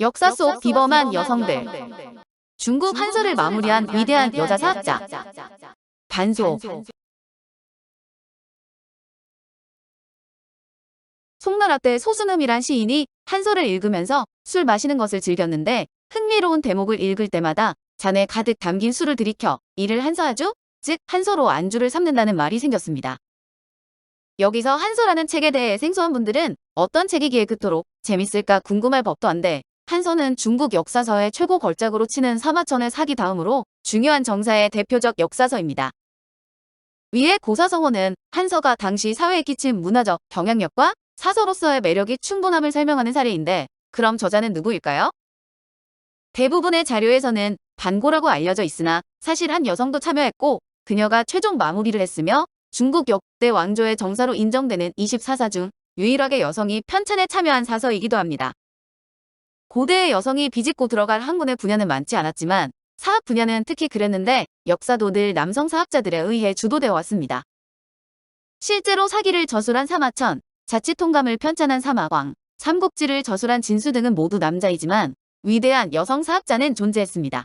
역사 속 비범한 여성들. 중국 한서를 마무리한 위대한 여자 사학자. 반소. 송나라 때 소순음이란 시인이 한서를 읽으면서 술 마시는 것을 즐겼는데 흥미로운 대목을 읽을 때마다 잔에 가득 담긴 술을 들이켜 이를 한서하주, 즉 한서로 안주를 삼는다는 말이 생겼습니다. 여기서 한서라는 책에 대해 생소한 분들은 어떤 책이기에 그토록 재밌을까 궁금할 법도 한데, 한서는 중국 역사서의 최고 걸작으로 치는 사마천의 사기 다음으로 중요한 정사의 대표적 역사서입니다. 위의 고사성어는 한서가 당시 사회에 끼친 문화적 영향력과 사서로서의 매력이 충분함을 설명하는 사례인데, 그럼 저자는 누구일까요? 대부분의 자료에서는 반고라고 알려져 있으나 사실 한 여성도 참여했고, 그녀가 최종 마무리를 했으며 중국 역대 왕조의 정사로 인정되는 24사 중 유일하게 여성이 편찬에 참여한 사서이기도 합니다. 고대의 여성이 비집고 들어갈 학문의 분야는 많지 않았지만 사학 분야는 특히 그랬는데, 역사도 늘 남성 사학자들에 의해 주도되어 왔습니다. 실제로 사기를 저술한 사마천, 자치통감을 편찬한 사마광, 삼국지를 저술한 진수 등은 모두 남자이지만 위대한 여성 사학자는 존재했습니다.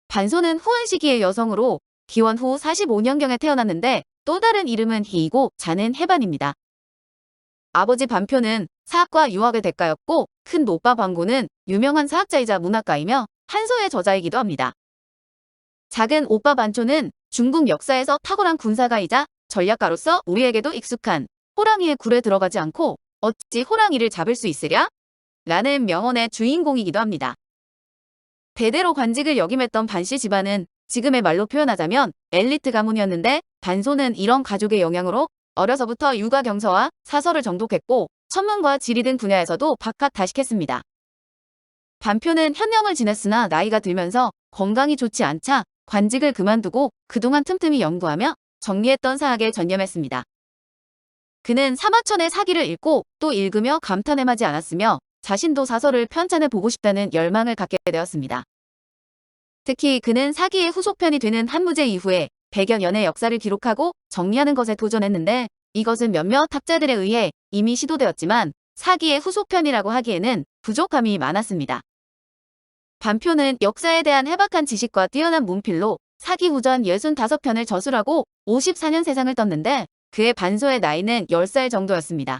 반소는 후한 시기의 여성으로 기원 후 45년경에 태어났는데 또 다른 이름은 희이고 자는 해반입니다. 아버지 반표는 사학과 유학의 대가였고, 큰 오빠 반고는 유명한 사학자이자 문학가이며 한서의 저자이기도 합니다. 작은 오빠 반초는 중국 역사에서 탁월한 군사가이자 전략가로서 우리에게도 익숙한 호랑이의 굴에 들어가지 않고 어찌 호랑이를 잡을 수 있으랴? 라는 명언의 주인공이기도 합니다. 대대로 관직을 역임했던 반씨 집안은 지금의 말로 표현하자면 엘리트 가문이었는데, 반소는 이런 가족의 영향으로 어려서부터 육아경서와 사서를 정독했고 천문과 지리 등 분야에서도 박학다식했습니다. 반표는 현령을 지냈으나 나이가 들면서 건강이 좋지 않자 관직을 그만두고 그동안 틈틈이 연구하며 정리했던 사학에 전념했습니다. 그는 사마천의 사기를 읽고 또 읽으며 감탄에 마지 않았으며 자신도 사서를 편찬해 보고 싶다는 열망을 갖게 되었습니다. 특히 그는 사기의 후속편이 되는 한무제 이후에 100여 년의 역사를 기록하고 정리하는 것에 도전했는데, 이것은 몇몇 학자들에 의해 이미 시도되었지만 사기의 후속편이라고 하기에는 부족함이 많았습니다. 반표는 역사에 대한 해박한 지식과 뛰어난 문필로 사기 후전 65편을 저술하고 54년 세상을 떴는데, 그의 반소의 나이는 10살 정도였습니다.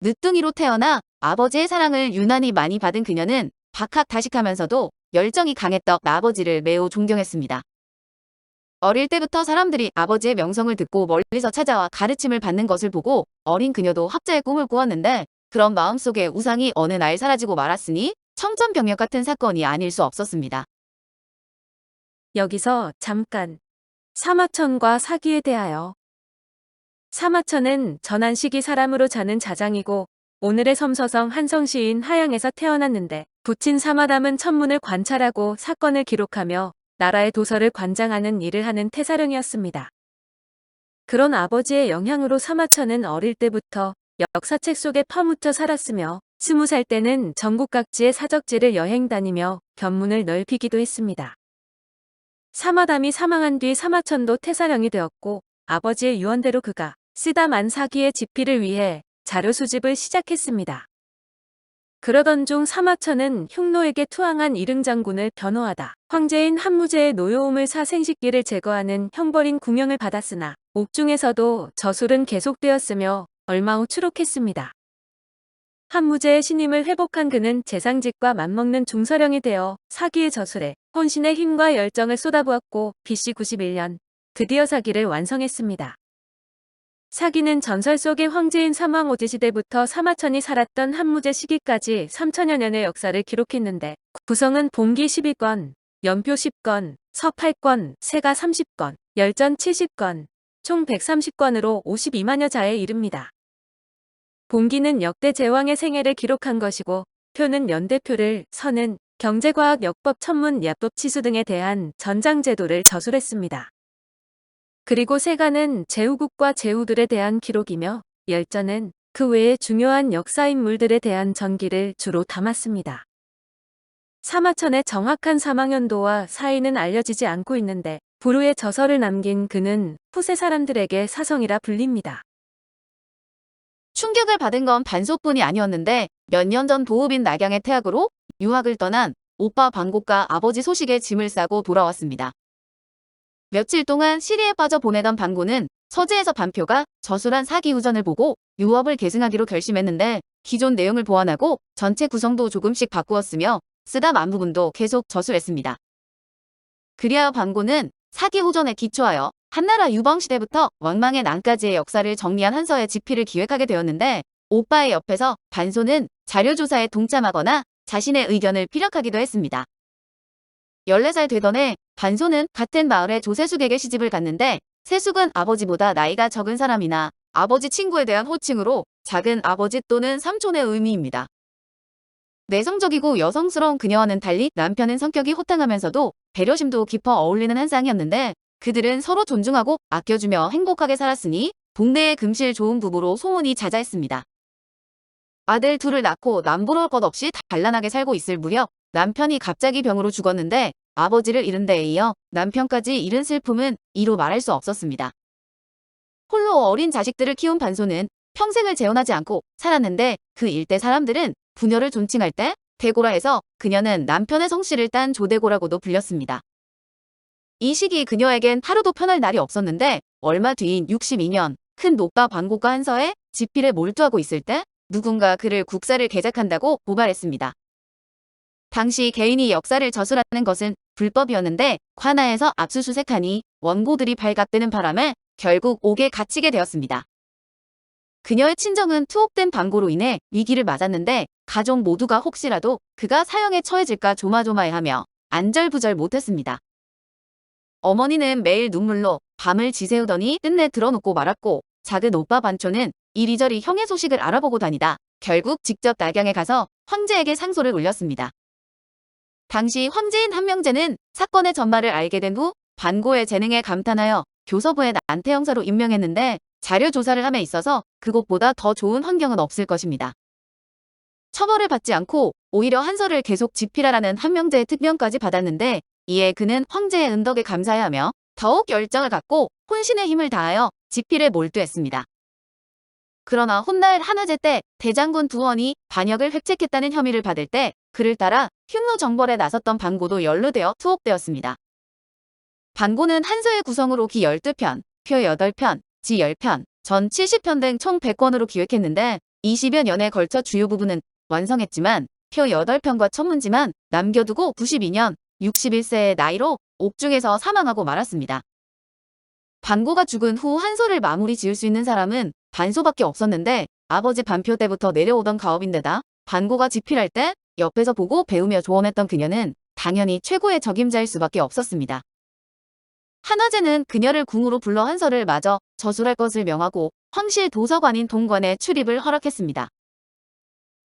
늦둥이로 태어나 아버지의 사랑을 유난히 많이 받은 그녀는 박학다식하면서도 열정이 강했던 아버지를 매우 존경했습니다. 어릴 때부터 사람들이 아버지의 명성을 듣고 멀리서 찾아와 가르침을 받는 것을 보고 어린 그녀도 학자의 꿈을 꾸었는데, 그런 마음속에 우상이 어느 날 사라지고 말았으니 청천벽력 같은 사건이 아닐 수 없었습니다. 여기서 잠깐 사마천과 사기에 대하여. 사마천은 전한시기 사람으로 자는 자장이고 오늘의 섬서성 한성 시인 하양에서 태어났는데, 부친 사마담은 천문을 관찰하고 사건을 기록하며 나라의 도서를 관장하는 일을 하는 태사령이었습니다. 그런 아버지의 영향으로 사마천은 어릴 때부터 역사책 속에 파묻혀 살았으며 20살 때는 전국 각지의 사적지를 여행 다니며 견문을 넓히기도 했습니다. 사마담이 사망한 뒤 사마천도 태사령이 되었고, 아버지의 유언대로 그가 쓰다 만 사기의 집필을 위해 자료 수집을 시작했습니다. 그러던 중 사마천은 흉노에게 투항한 이릉장군을 변호하다 황제인 한무제의 노여움을 사 생식기를 제거하는 형벌인 궁형을 받았으나 옥중에서도 저술은 계속되었으며 얼마 후 추록했습니다. 한무제의 신임을 회복한 그는 재상직과 맞먹는 중서령이 되어 사기의 저술에 혼신의 힘과 열정을 쏟아부었고 BC 91년 드디어 사기를 완성했습니다. 사기는 전설 속의 황제인 삼왕오지 시대부터 사마천이 살았던 한무제 시기까지 3000여 년의 역사를 기록했는데, 구성은 봉기 12권, 연표 10권, 서 8권, 세가 30권, 열전 70권, 총 130권으로 52만여 자에 이릅니다. 봉기는 역대 제왕의 생애를 기록한 것이고, 표는 연대표를, 서는 경제과학 역법 천문 야법 치수 등에 대한 전장제도를 저술했습니다. 그리고 세가는 제후국과 제후들에 대한 기록이며, 열전은 그 외에 중요한 역사인물들에 대한 전기를 주로 담았습니다. 사마천의 정확한 사망연도와 사인은 알려지지 않고 있는데, 불후의 저서를 남긴 그는 후세 사람들에게 사성이라 불립니다. 충격을 받은 건 반소뿐이 아니었는데 몇 년 전 도읍인 낙양의 태학으로 유학을 떠난 오빠 반고가 아버지 소식에 짐을 싸고 돌아왔습니다. 며칠 동안 시리에 빠져 보내던 반고는 서재에서 반표가 저술한 사기 우전을 보고 유업을 계승하기로 결심했는데 기존 내용을 보완하고 전체 구성도 조금씩 바꾸었으며 쓰다 만 부분도 계속 저술했습니다. 그리하여 반고는 사기 우전에 기초하여 한나라 유방시대부터 왕망의 난까지의 역사를 정리한 한서의 집필을 기획하게 되었는데 오빠의 옆에서 반소는 자료조사에 동참하거나 자신의 의견을 피력하기도 했습니다. 14살 되던 해 반소는 같은 마을의 조세숙에게 시집을 갔는데 세숙은 아버지보다 나이가 적은 사람이나 아버지 친구에 대한 호칭으로 작은 아버지 또는 삼촌의 의미입니다. 내성적이고 여성스러운 그녀와는 달리 남편은 성격이 호탕하면서도 배려심도 깊어 어울리는 한 쌍이었는데 그들은 서로 존중하고 아껴주며 행복하게 살았으니 동네의 금실 좋은 부부로 소문이 자자했습니다. 아들 둘을 낳고 남부러울 것 없이 단란하게 살고 있을 무렵 남편이 갑자기 병으로 죽었는데 아버지를 잃은 데에 이어 남편까지 잃은 슬픔은 이루 말할 수 없었습니다. 홀로 어린 자식들을 키운 반소는 평생을 재혼하지 않고 살았는데 그 일대 사람들은 부녀를 존칭할 때 대고라 해서 그녀는 남편의 성씨를 딴 조대고라고도 불렸습니다. 이 시기 그녀에겐 하루도 편할 날이 없었는데 얼마 뒤인 62년 큰 노빠 반고가 한서에 집필에 몰두하고 있을 때 누군가 그를 국사를 개작한다고 고발했습니다. 당시 개인이 역사를 저술하는 것은 불법이었는데 관아에서 압수수색하니 원고들이 발각되는 바람에 결국 옥에 갇히게 되었습니다. 그녀의 친정은 투옥된 반고로 인해 위기를 맞았는데 가족 모두가 혹시라도 그가 사형에 처해질까 조마조마해하며 안절부절 못했습니다. 어머니는 매일 눈물로 밤을 지새우더니 끝내 드러눕고 말았고 작은 오빠 반초는 이리저리 형의 소식을 알아보고 다니다 결국 직접 낙양에 가서 황제에게 상소를 올렸습니다. 당시 황제인 한명제는 사건의 전말을 알게 된 후 반고의 재능에 감탄하여 교서부에 난태형사로 임명했는데 자료 조사를 함에 있어서 그곳보다 더 좋은 환경은 없을 것입니다. 처벌을 받지 않고 오히려 한서를 계속 집필하라는 한명제의 특명까지 받았는데 이에 그는 황제의 은덕에 감사해하며 더욱 열정을 갖고 혼신의 힘을 다하여 집필에 몰두했습니다. 그러나 훗날 한화제 때 대장군 두원이 반역을 획책했다는 혐의를 받을 때 그를 따라 흉노 정벌에 나섰던 반고도 연루되어 투옥되었습니다. 반고는 한서의 구성으로 기 12편, 표 8편, 지 10편, 전 70편 등 총 100권으로 기획했는데 20여 년에 걸쳐 주요 부분은 완성했지만 표 8편과 천문지만 남겨두고 92년 61세의 나이로 옥중에서 사망하고 말았습니다. 반고가 죽은 후 한서를 마무리 지을 수 있는 사람은 반소밖에 없었는데 아버지 반표 때부터 내려오던 가업인데다 반고가 집필할 때 옆에서 보고 배우며 조언했던 그녀는 당연히 최고의 적임자일 수밖에 없었습니다. 한화제는 그녀를 궁으로 불러 한서를 마저 저술할 것을 명하고 황실 도서관인 동관에 출입을 허락했습니다.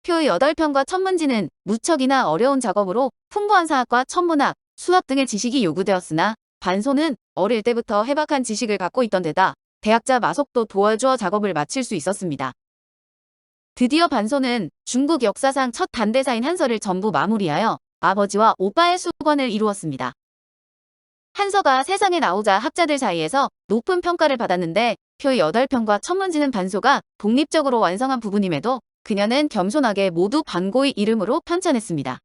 표 8편과 천문지는 무척이나 어려운 작업으로 풍부한 사학과 천문학, 수학 등의 지식이 요구되었으나 반소는 어릴 때부터 해박한 지식을 갖고 있던 데다 대학자 마속도 도와주어 작업을 마칠 수 있었습니다. 드디어 반소는 중국 역사상 첫 단대사인 한서를 전부 마무리하여 아버지와 오빠의 수관을 이루었습니다. 한서가 세상에 나오자 학자들 사이에서 높은 평가를 받았는데 표 8편과 천문지는 반소가 독립적으로 완성한 부분임에도 그녀는 겸손하게 모두 반고의 이름으로 편찬했습니다.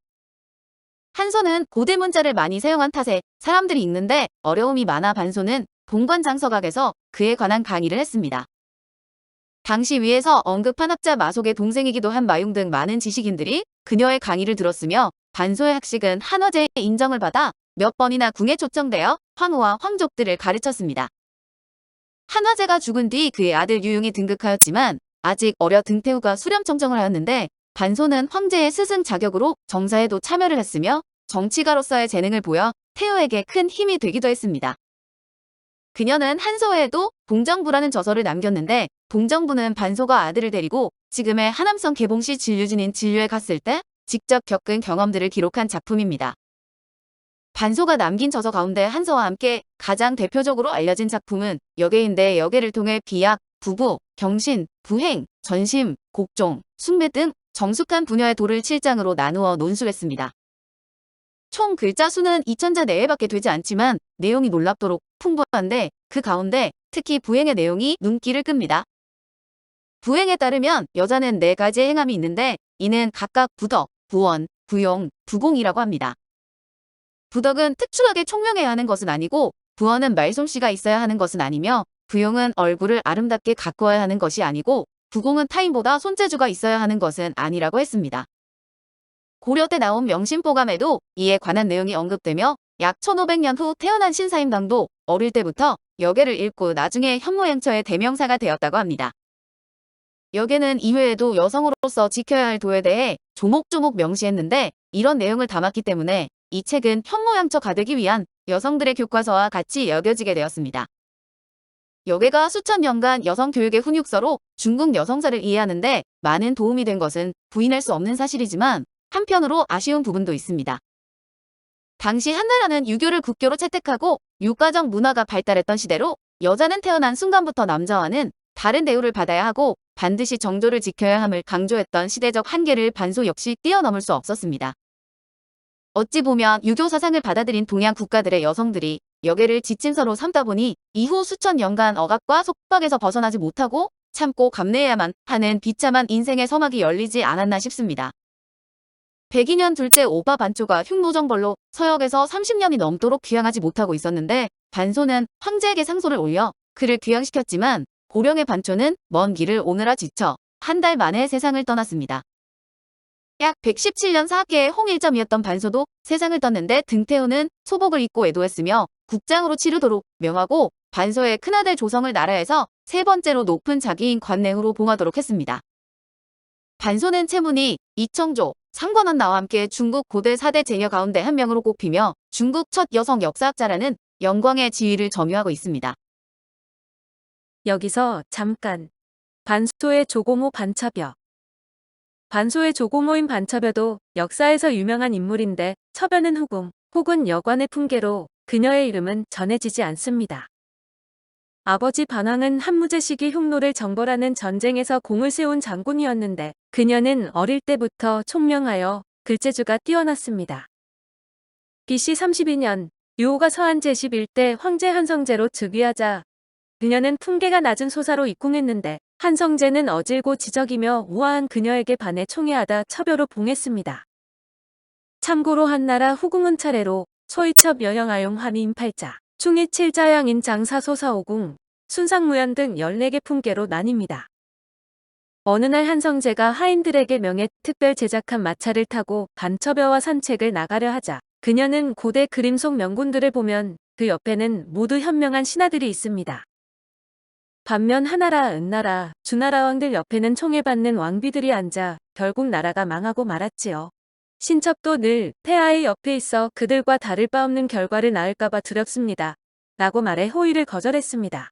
한서는 고대 문자를 많이 사용한 탓에 사람들이 읽는데 어려움이 많아 반소는 동관장서각에서 그에 관한 강의를 했습니다. 당시 위에서 언급한 학자 마속의 동생이기도 한 마융 등 많은 지식인들이 그녀의 강의를 들었으며 반소의 학식은 한화제의 인정을 받아 몇 번이나 궁에 초청되어 황후와 황족들을 가르쳤습니다. 한화제가 죽은 뒤 그의 아들 유용이 등극하였지만 아직 어려 등태후가 수렴청정을 하였는데 반소는 황제의 스승 자격으로 정사에도 참여를 했으며 정치가로서의 재능을 보여 태후에게 큰 힘이 되기도 했습니다. 그녀는 한서 외에도 동정부라는 저서를 남겼는데 동정부는 반소가 아들을 데리고 지금의 하남성 개봉시 진류진인 진류에 갔을 때 직접 겪은 경험들을 기록한 작품입니다. 반소가 남긴 저서 가운데 한서와 함께 가장 대표적으로 알려진 작품은 역외인데 역외를 통해 비약, 부부, 경신, 부행, 전심, 곡종, 숭배 등 정숙한 분야의 도를 7장으로 나누어 논술했습니다. 총 글자 수는 2000자 내외밖에 되지 않지만 내용이 놀랍도록 풍부한데 그 가운데 특히 부행의 내용이 눈길을 끕니다. 부행에 따르면 여자는 4가지의 행함이 있는데 이는 각각 부덕, 부원, 부용, 부공이라고 합니다. 부덕은 특출하게 총명해야 하는 것은 아니고 부원은 말솜씨가 있어야 하는 것은 아니며 부용은 얼굴을 아름답게 가꾸어야 하는 것이 아니고 부공은 타인보다 손재주가 있어야 하는 것은 아니라고 했습니다. 고려 때 나온 명심보감에도 이에 관한 내용이 언급되며 약 1500년 후 태어난 신사임당도 어릴 때부터 여계를 읽고 나중에 현모양처의 대명사가 되었다고 합니다. 여계는 이외에도 여성으로서 지켜야 할 도에 대해 조목조목 명시했는데 이런 내용을 담았기 때문에 이 책은 현모양처 가되기 위한 여성들의 교과서와 같이 여겨지게 되었습니다. 여계가 수천 년간 여성 교육의 훈육서로 중국 여성사를 이해하는데 많은 도움이 된 것은 부인할 수 없는 사실이지만 한편으로 아쉬운 부분도 있습니다. 당시 한나라는 유교를 국교로 채택하고 육가정 문화가 발달했던 시대로 여자는 태어난 순간부터 남자와는 다른 대우를 받아야 하고 반드시 정조를 지켜야 함을 강조했던 시대적 한계를 반소 역시 뛰어넘을 수 없었습니다. 어찌 보면 유교 사상을 받아들인 동양 국가들의 여성들이 여계를 지침서로 삼다 보니 이후 수천 년간 억압과 속박에서 벗어나지 못하고 참고 감내해야만 하는 비참한 인생의 서막이 열리지 않았나 싶습니다. 102년 둘째 오빠 반초가 흉노정벌로 서역에서 30년이 넘도록 귀향하지 못하고 있었는데 반소는 황제에게 상소를 올려 그를 귀향시켰지만 고령의 반초는 먼 길을 오느라 지쳐 한 달 만에 세상을 떠났습니다. 약 117년 4개의 홍일점이었던 반소도 세상을 떴는데 등태우는 소복을 입고 애도했으며 국장으로 치르도록 명하고 반소의 큰아들 조성을 나라에서 3번째로 높은 자기인 관내후로 봉하도록 했습니다. 반소는 채문이 이청조, 상관원 나와 함께 중국 고대 4대 제녀 가운데 한 명으로 꼽히며 중국 첫 여성 역사학자라는 영광의 지위를 점유하고 있습니다. 여기서 잠깐. 반소의 조고모 반첩여. 반소의 조고모인 반첩여도 역사에서 유명한 인물인데 첩여는 후궁 혹은 여관의 풍계로 그녀의 이름은 전해지지 않습니다. 아버지 반황은 한무제 시기 흉노를 정벌하는 전쟁에서 공을 세운 장군이었는데 그녀는 어릴 때부터 총명하여 글재주가 뛰어났습니다. BC 32년 유호가 서한 제11대 황제 한성제로 즉위하자 그녀는 풍계가 낮은 소사로 입궁했는데 한성제는 어질고 지적이며 우아한 그녀에게 반해 총애하다 첩여로 봉했습니다. 참고로 한나라 후궁은 차례로 소이첩 여영아용 함인 팔자, 충이 칠자양인 장사소사오궁, 순상무연 등 14개 풍계로 나뉩니다. 어느 날 한성제가 하인들에게 명해 특별 제작한 마차를 타고 반첩여와 산책을 나가려 하자 그녀는 고대 그림 속 명군들을 보면 그 옆에는 모두 현명한 신하들이 있습니다. 반면 하나라, 은나라, 주나라 왕들 옆에는 총애받는 왕비들이 앉아 결국 나라가 망하고 말았지요. 신첩도 늘 폐하의 옆에 있어 그들과 다를 바 없는 결과를 낳을까봐 두렵습니다. 라고 말해 호의를 거절했습니다.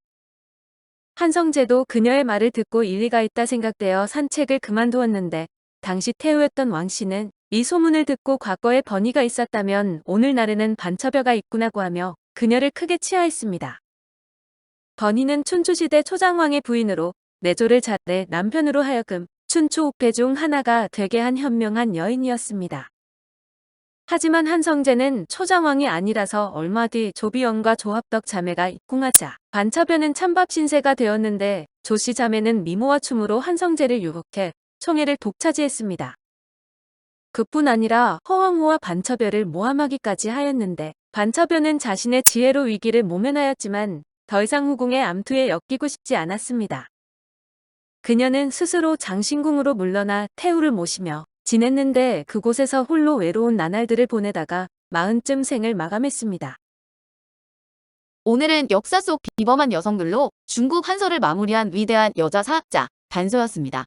한성제도 그녀의 말을 듣고 일리가 있다 생각되어 산책을 그만두었는데 당시 태우였던 왕씨는 이 소문을 듣고 과거에 번의가 있었다면 오늘날에는 반첩여가 있구나고 하며 그녀를 크게 치하했습니다. 번의는 춘추시대 초장왕의 부인으로 내조를 잘해 남편으로 하여금 춘추 옥패 중 하나가 되게 한 현명한 여인이었습니다. 하지만 한성제는 초장왕이 아니라서 얼마 뒤 조비영과 조합덕 자매가 입궁하자 반첩여는 찬밥 신세가 되었는데 조씨 자매는 미모와 춤으로 한성제를 유혹해 총애를 독차지했습니다. 그뿐 아니라 허황후와 반첩여를 모함하기까지 하였는데 반첩여는 자신의 지혜로 위기를 모면하였지만 더 이상 후궁의 암투에 엮이고 싶지 않았습니다. 그녀는 스스로 장신궁으로 물러나 태우를 모시며 지냈는데 그곳에서 홀로 외로운 나날들을 보내다가 40쯤 생을 마감했습니다. 오늘은 역사 속 비범한 여성들로 중국 한서를 마무리한 위대한 여자 사학자 반소였습니다.